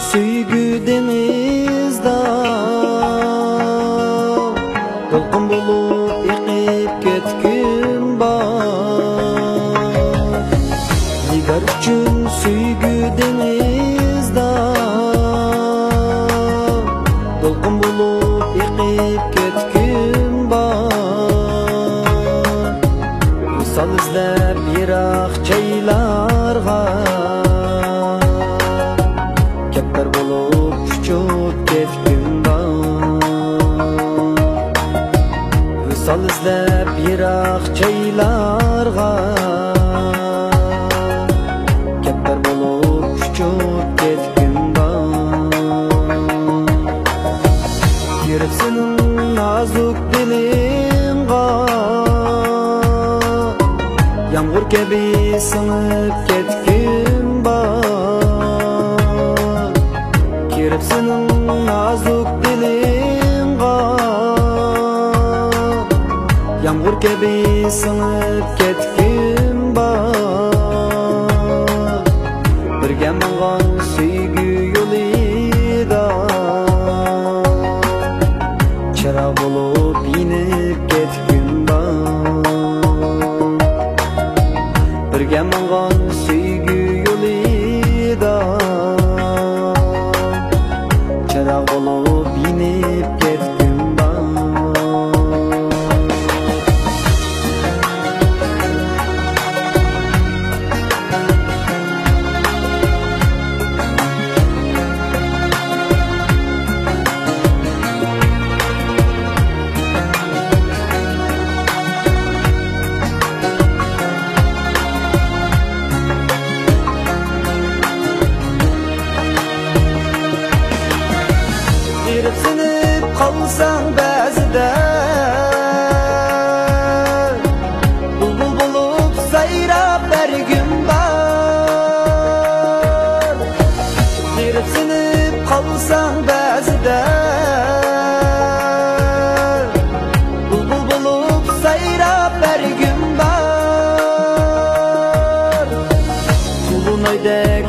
süygü denizda Dolqun bulup iqib ketkin bar Nigar üçün süygü denizda Dolqun bulup iqib ketkin bar Misal izlep yirak çaylarga Kepler bulup uçup ketkin bar Misal izlep yirak çaylarga Kepler bulup uçup ketkin bar Girip senin nazuk dilinga Yağmur gibi sınıp ketkin bar Girip senin nazuk dilinga Yağmur gibi sınıp ketkin bar Birge mağan süygü yolida Çıra bulup inip ketkin bar Birge mağan süygü yolida Çıra bulup inip ketkin bar Girip sinip kalsan bazıda Bulbul bulup sayrap her gün bar Girip sinip kalsan bazıda Bulbul bulup sayrap her gün bar Tulunaydek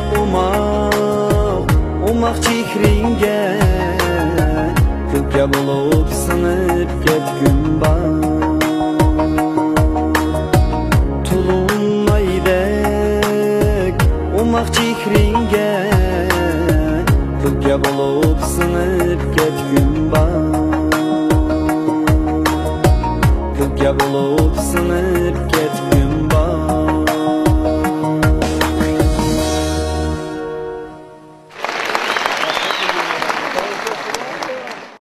umak çihringe Külke bulup sınıp ketkin bar Tulunaydek umak çihringe Külke bulup sınıp ketkin bar Külke bulup sınıp